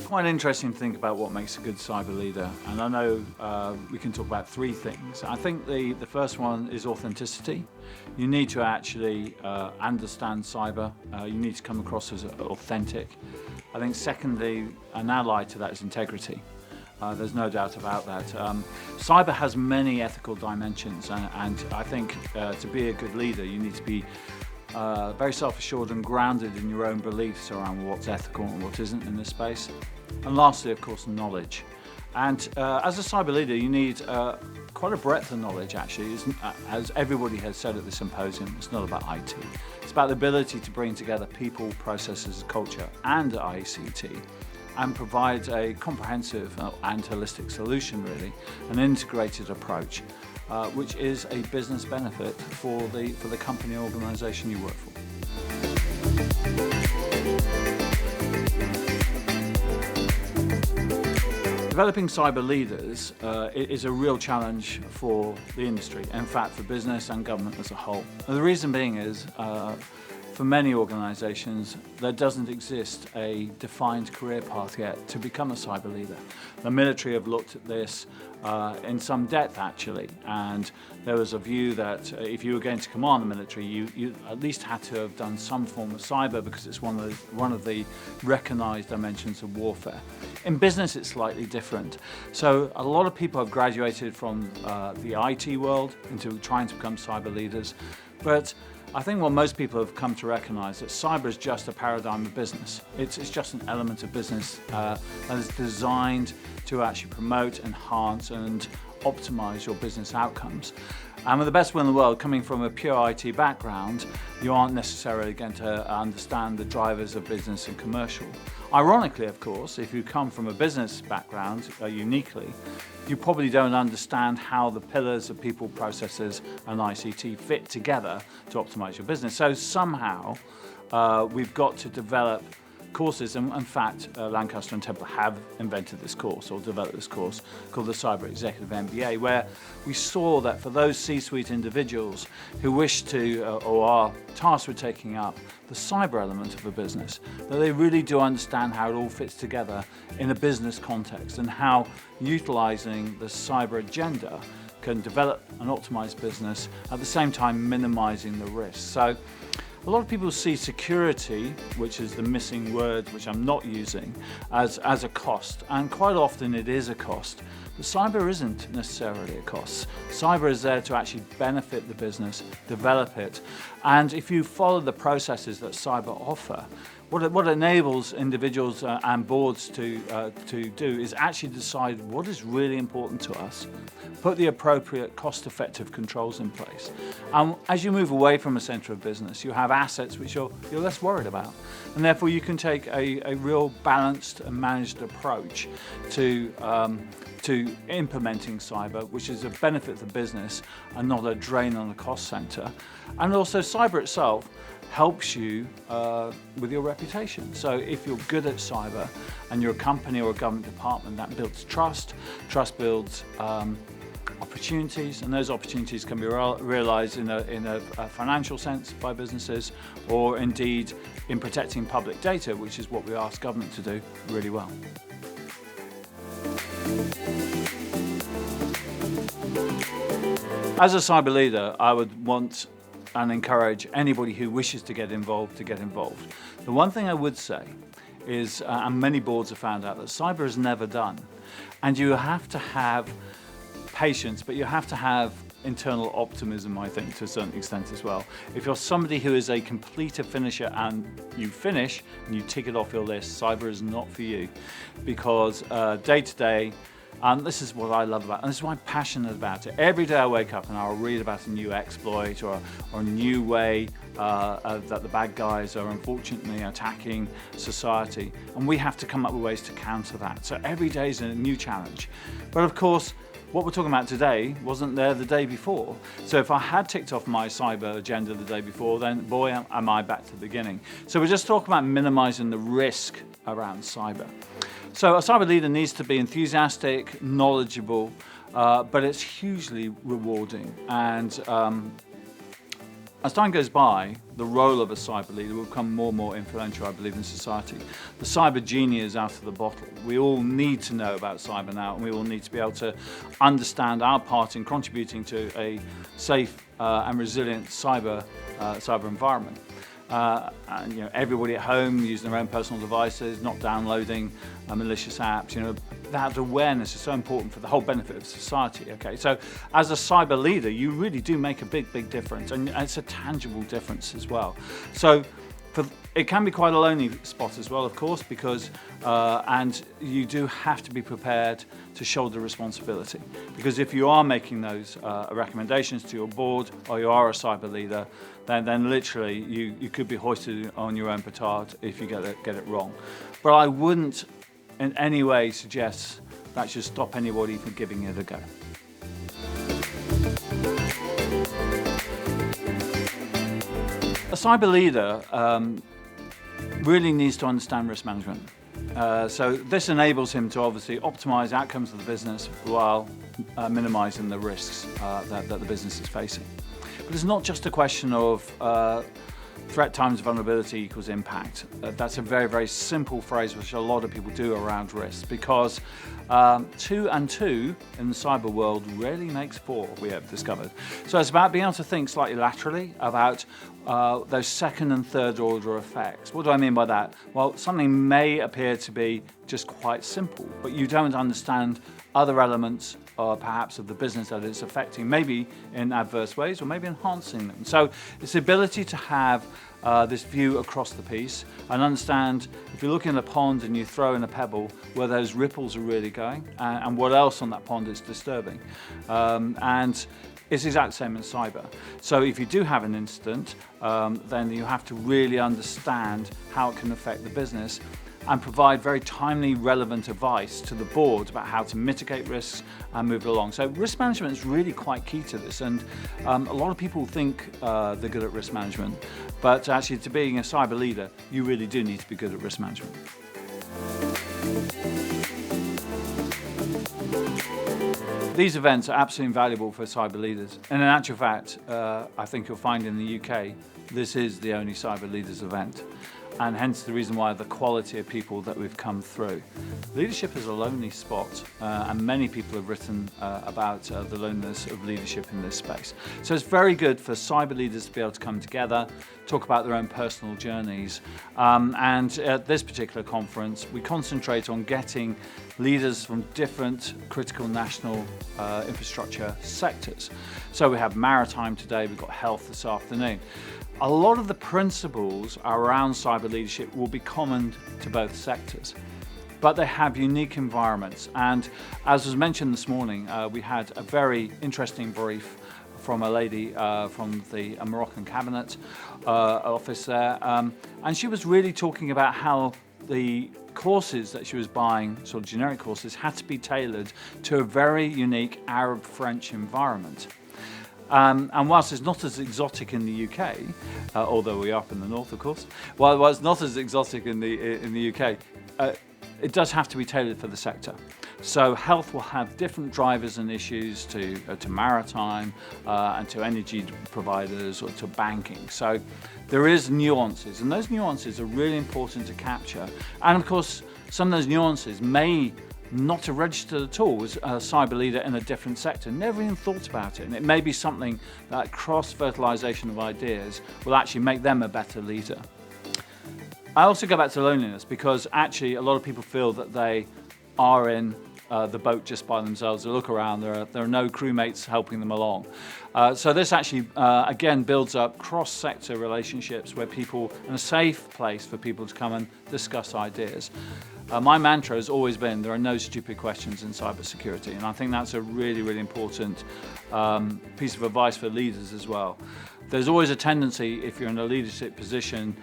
Quite interesting to think about what makes a good cyber leader, and I know we can talk about three things. I think the first one is authenticity. You need to actually understand cyber. You need to come across as authentic. I think secondly, an ally to that is integrity. There's no doubt about that. Cyber has many ethical dimensions, and I think to be a good leader, you need to be very self-assured and grounded in your own beliefs around what's ethical and what isn't in this space. And lastly, of course, knowledge. And as a cyber leader, you need quite a breadth of knowledge, actually. As everybody has said at the symposium, it's not about IT. It's about the ability to bring together people, processes, culture, and ICT, and provide a comprehensive and holistic solution, really, an integrated approach, which is a business benefit for the company or organization you work for. Developing cyber leaders is a real challenge for the industry, in fact for business and government as a whole. And the reason being is, for many organizations, there doesn't exist a defined career path yet to become a cyber leader. The military have looked at this in some depth, actually, and there was a view that if you were going to command the military, you at least had to have done some form of cyber because it's one of the recognized dimensions of warfare. In business, it's slightly different. So a lot of people have graduated from the IT world into trying to become cyber leaders, but I think what most people have come to recognize that cyber is just a paradigm of business. It's just an element of business that is designed to actually promote, enhance, and optimize your business outcomes. And with the best will in the world, coming from a pure IT background, you aren't necessarily going to understand the drivers of business and commercial. Ironically, of course, if you come from a business background uniquely, you probably don't understand how the pillars of people, processes, and ICT fit together to optimize your business. So somehow, we've got to develop courses, and in fact, Lancaster and Templar have invented this course or developed this course called the Cyber Executive MBA, where we saw that for those C-suite individuals who wish to or are tasked with taking up the cyber element of a business, that they really do understand how it all fits together in a business context and how utilizing the cyber agenda can develop an optimized business at the same time minimizing the risk. So a lot of people see security, which is the missing word, which I'm not using, as a cost, and quite often it is a cost. But cyber isn't necessarily a cost. Cyber is there to actually benefit the business, develop it, and if you follow the processes that cyber offer, what it enables individuals and boards to do is actually decide what is really important to us, put the appropriate cost-effective controls in place. As you move away from a center of business, you have assets which you're less worried about, and therefore you can take a real balanced and managed approach to implementing cyber, which is a benefit to the business and not a drain on the cost center. And also cyber itself helps you with your reputation. So if you're good at cyber and you're a company or a government department, that builds trust. Trust builds opportunities, and those opportunities can be realized in a financial sense by businesses, or indeed in protecting public data, which is what we ask government to do really well. As a cyber leader, I would want and encourage anybody who wishes to get involved to get involved. The one thing I would say is, and many boards have found out, that cyber is never done. And you have to have patience, but you have to have internal optimism, I think, to a certain extent as well. If you're somebody who is a completer finisher and you finish and you tick it off your list, cyber is not for you. Because day to day, and this is what I love about it, and this is why I'm passionate about it. Every day I wake up and I'll read about a new exploit or a new way that the bad guys are unfortunately attacking society. And we have to come up with ways to counter that. So every day is a new challenge. But of course, what we're talking about today wasn't there the day before. So if I had ticked off my cyber agenda the day before, then boy, am I back to the beginning. So we're just talking about minimizing the risk around cyber. So a cyber leader needs to be enthusiastic, knowledgeable, but it's hugely rewarding. And As time goes by, the role of a cyber leader will become more and more influential, I believe, in society. The cyber genie is out of the bottle. We all need to know about cyber now, and we all need to be able to understand our part in contributing to a safe and resilient cyber environment. And everybody at home using their own personal devices, not downloading malicious apps. That awareness is so important for the whole benefit of society. Okay, so as a cyber leader, you really do make a big difference, and it's a tangible difference as well. So it can be quite a lonely spot as well, of course, because and you do have to be prepared to shoulder responsibility, because if you are making those recommendations to your board, or you are a cyber leader, then literally you could be hoisted on your own petard if you get it wrong. But I wouldn't in any way suggest that should stop anybody from giving it a go. A cyber leader really needs to understand risk management. So this enables him to obviously optimize outcomes of the business while minimizing the risks that the business is facing. But it's not just a question of threat times vulnerability equals impact. That's a very simple phrase which a lot of people do around risk, because 2 and 2 in the cyber world rarely makes 4, we have discovered. So it's about being able to think slightly laterally about those second and third order effects. What do I mean by that? Well, something may appear to be just quite simple, but you don't understand other elements perhaps of the business that it's affecting, maybe in adverse ways or maybe enhancing them. So it's the ability to have this view across the piece and understand, if you look in a pond and you throw in a pebble, where those ripples are really going and what else on that pond is disturbing. And it's the exact same in cyber. So if you do have an incident, then you have to really understand how it can affect the business and provide very timely, relevant advice to the board about how to mitigate risks and move it along. So risk management is really quite key to this, and a lot of people think they're good at risk management, but actually, to being a cyber leader, you really do need to be good at risk management. These events are absolutely invaluable for cyber leaders, and in actual fact, I think you'll find in the UK, this is the only cyber leaders event, and hence the reason why the quality of people that we've come through. Leadership is a lonely spot, and many people have written about the loneliness of leadership in this space. So it's very good for cyber leaders to be able to come together, talk about their own personal journeys, and at this particular conference we concentrate on getting leaders from different critical national infrastructure sectors. So we have maritime today, we've got health this afternoon. A lot of the principles around cyber leadership will be common to both sectors, but they have unique environments. And as was mentioned this morning, we had a very interesting brief from a lady from the Moroccan cabinet office there, and she was really talking about how the courses that she was buying, sort of generic courses, had to be tailored to a very unique Arab-French environment. And whilst it's not as exotic in the UK, although we are up in the north, of course, while it's not as exotic in the UK, it does have to be tailored for the sector. So health will have different drivers and issues to maritime and to energy providers or to banking. So there is nuances, and those nuances are really important to capture. And of course, some of those nuances may not have registered at all as a cyber leader in a different sector, never even thought about it. And it may be something that cross-fertilization of ideas will actually make them a better leader. I also go back to loneliness, because actually a lot of people feel that they are in the boat just by themselves. They look around, there are no crewmates helping them along. So this actually, again, builds up cross-sector relationships where people, in a safe place for people to come and discuss ideas. My mantra has always been, there are no stupid questions in cybersecurity, and I think that's a really important piece of advice for leaders as well. There's always a tendency, if you're in a leadership position,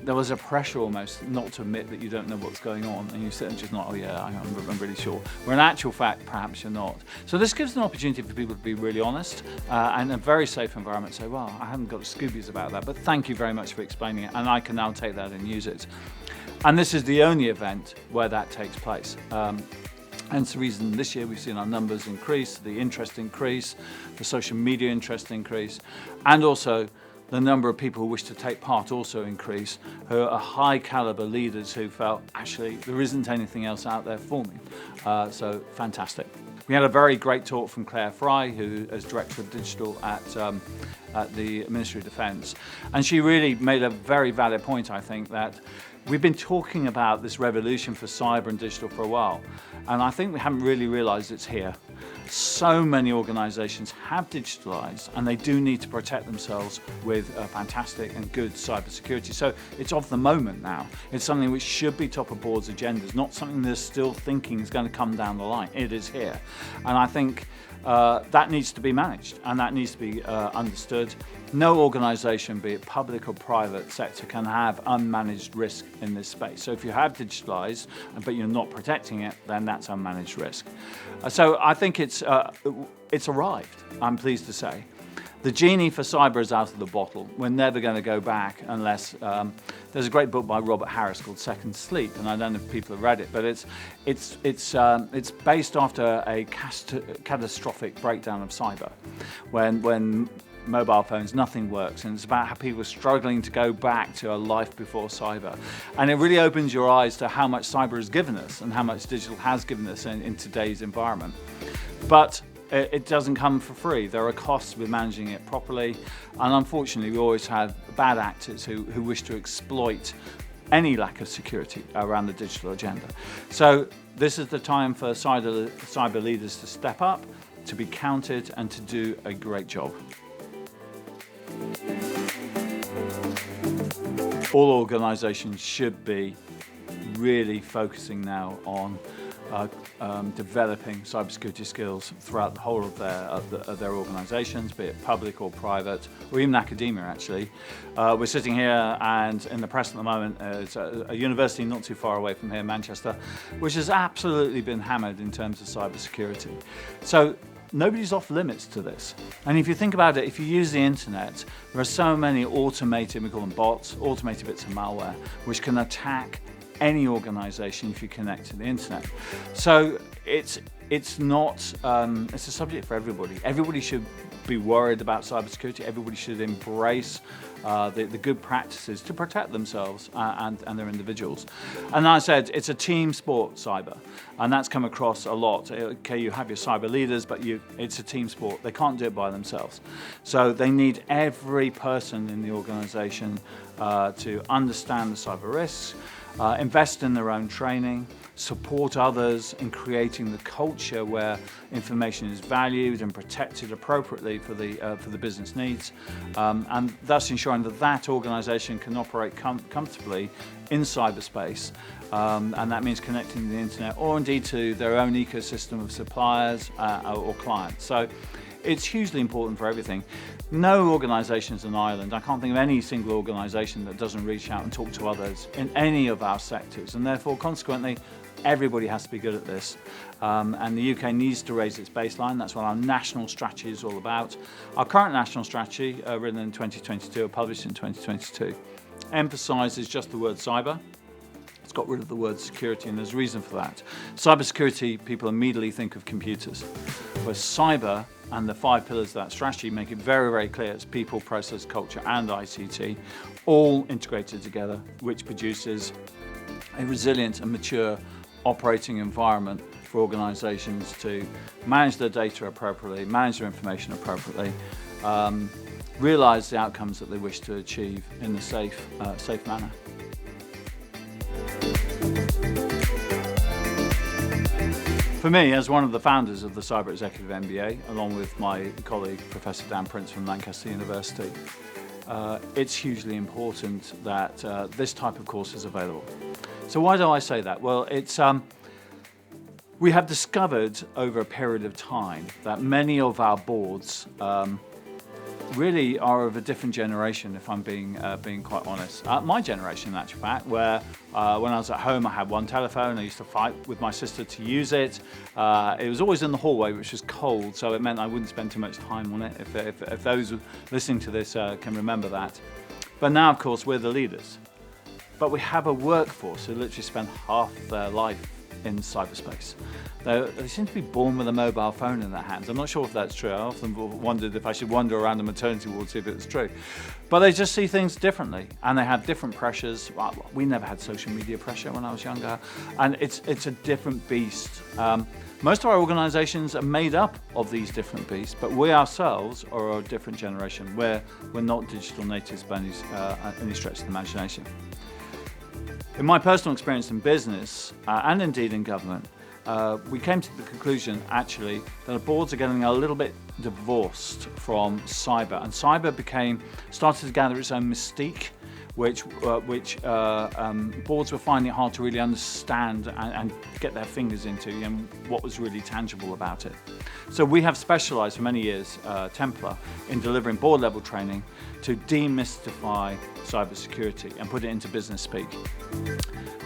there was a pressure almost not to admit that you don't know what's going on, and you sit and just not, oh yeah, I'm really sure. Where in actual fact, perhaps you're not. So this gives an opportunity for people to be really honest and a very safe environment. Say, well, I haven't got scoobies about that, but thank you very much for explaining it, and I can now take that and use it. And this is the only event where that takes place. Hence the reason this year we've seen our numbers increase, the interest increase, the social media interest increase, and also the number of people who wish to take part also increase, who are high caliber leaders who felt, actually, there isn't anything else out there for me. So fantastic. We had a very great talk from Claire Fry, who is Director of Digital at the Ministry of Defence. And she really made a very valid point, I think, that we've been talking about this revolution for cyber and digital for a while. And I think we haven't really realised it's here. So many organisations have digitalised, and they do need to protect themselves with fantastic and good cybersecurity. So it's of the moment now. It's something which should be top of boards' agendas, not something they're still thinking is going to come down the line. It is here. And I think that needs to be managed, and that needs to be understood. No organisation, be it public or private sector, can have unmanaged risk in this space. So if you have digitalised, but you're not protecting it, then that's unmanaged risk. So I think it's arrived, I'm pleased to say. The genie for cyber is out of the bottle. We're never going to go back unless there's a great book by Robert Harris called Second Sleep, and I don't know if people have read it, but it's based after a catastrophic breakdown of cyber, when mobile phones, nothing works, and it's about how people are struggling to go back to a life before cyber. And it really opens your eyes to how much cyber has given us and how much digital has given us in today's environment. But it doesn't come for free. There are costs with managing it properly, and unfortunately we always have bad actors who wish to exploit any lack of security around the digital agenda. So this is the time for cyber leaders to step up, to be counted, and to do a great job. All organisations should be really focusing now on developing cybersecurity skills throughout the whole of their organisations, be it public or private, or even academia actually. We're sitting here, and in the press at the moment, it's a university not too far away from here, Manchester, which has absolutely been hammered in terms of cybersecurity. So nobody's off limits to this. And if you think about it, if you use the internet, there are so many automated, we call them bots, automated bits of malware, which can attack any organisation if you connect to the internet. So it's a subject for everybody. Everybody should be worried about cybersecurity. Everybody should embrace the good practices to protect themselves and their individuals. And I said, it's a team sport, cyber, and that's come across a lot. Okay, you have your cyber leaders, but it's a team sport. They can't do it by themselves. So they need every person in the organisation to understand the cyber risks, invest in their own training, support others in creating the culture where information is valued and protected appropriately for the business needs, and thus ensuring that organisation can operate comfortably in cyberspace, and that means connecting to the internet or indeed to their own ecosystem of suppliers or clients. So it's hugely important for everything. No organisation is an island. I can't think of any single organisation that doesn't reach out and talk to others in any of our sectors, and therefore, consequently, everybody has to be good at this. And the UK needs to raise its baseline. That's what our national strategy is all about. Our current national strategy, written in 2022, or published in 2022, emphasises just the word cyber. It's got rid of the word security, and there's a reason for that. Cybersecurity, people immediately think of computers, whereas cyber and the 5 pillars of that strategy make it very, very clear it's people, process, culture, and ICT, all integrated together, which produces a resilient and mature operating environment for organisations to manage their data appropriately, manage their information appropriately, realise the outcomes that they wish to achieve in a safe manner. For me, as one of the founders of the Cyber Executive MBA, along with my colleague, Professor Dan Prince from Lancaster University, it's hugely important that this type of course is available. So why do I say that? Well, we have discovered over a period of time that many of our boards really are of a different generation, if I'm being quite honest. My generation, in actual fact, where when I was at home I had one telephone, I used to fight with my sister to use it. It was always in the hallway, which was cold, so it meant I wouldn't spend too much time on it, if those listening to this can remember that. But now, of course, we're the leaders. But we have a workforce who literally spend half their life in cyberspace. They seem to be born with a mobile phone in their hands. I'm not sure if that's true. I often wondered if I should wander around the maternity ward to see if it's true. But they just see things differently, and they have different pressures. Well, we never had social media pressure when I was younger, and it's a different beast. Most of our organisations are made up of these different beasts, but we ourselves are a different generation. We're not digital natives by any stretch of the imagination. In my personal experience in business, and indeed in government, we came to the conclusion, actually, that our boards are getting a little bit divorced from cyber, and cyber started to gather its own mystique, which boards were finding it hard to really understand and get their fingers into, and what was really tangible about it. So we have specialised for many years, Templar, in delivering board-level training to demystify cybersecurity and put it into business speak.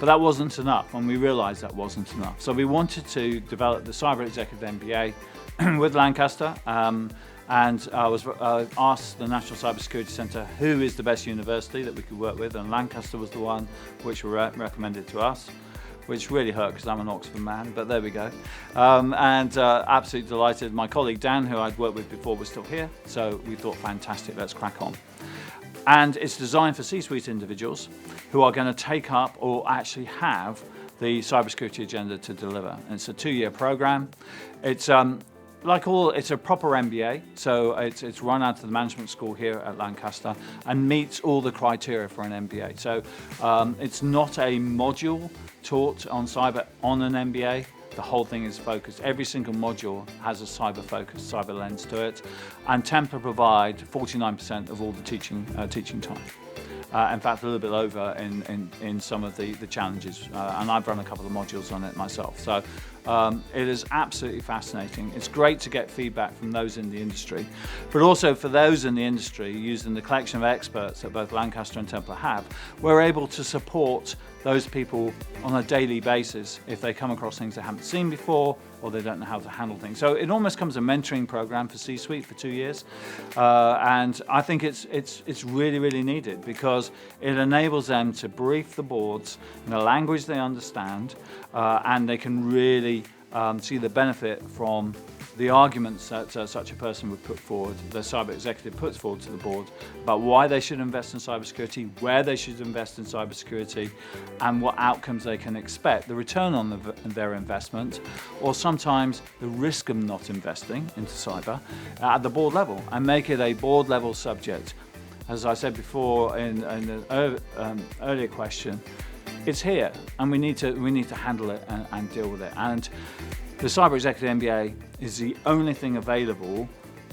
But that wasn't enough, and we realised that wasn't enough. So we wanted to develop the Cyber Executive MBA with Lancaster, and I was asked the National Cybersecurity Centre who is the best university that we could work with, and Lancaster was the one which were recommended to us, which really hurt because I'm an Oxford man, but there we go. Absolutely delighted. My colleague Dan, who I'd worked with before, was still here, so we thought, fantastic, let's crack on. And it's designed for C-suite individuals who are going to take up or actually have the cybersecurity agenda to deliver. And it's a 2-year program. It's it's a proper MBA, so it's run out of the management school here at Lancaster and meets all the criteria for an MBA. So it's not a module taught on cyber on an MBA. The whole thing is focused. Every single module has a cyber focus, cyber lens to it, and Templar provide 49% of all the teaching time. In fact, a little bit over in some of the challenges, and I've run a couple of modules on it myself. So it is absolutely fascinating. It's great to get feedback from those in the industry, but also for those in the industry, using the collection of experts that both Lancaster and Templar have, we're able to support those people on a daily basis if they come across things they haven't seen before or they don't know how to handle things. So it almost becomes a mentoring program for C-suite for 2 years, and I think it's really, really needed because it enables them to brief the boards in a language they understand, and they can really see the benefit from the arguments that such a person would put forward, the cyber executive puts forward to the board, about why they should invest in cybersecurity, where they should invest in cybersecurity, and what outcomes they can expect, the return on their investment, or sometimes the risk of not investing into cyber at the board level, and make it a board level subject. As I said before in an earlier question, it's here, and we need to handle it and deal with it. And the Cyber Executive MBA is the only thing available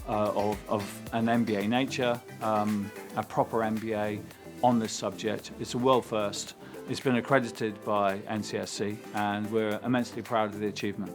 of an MBA nature, a proper MBA on this subject. It's a world first. It's been accredited by NCSC, and we're immensely proud of the achievement.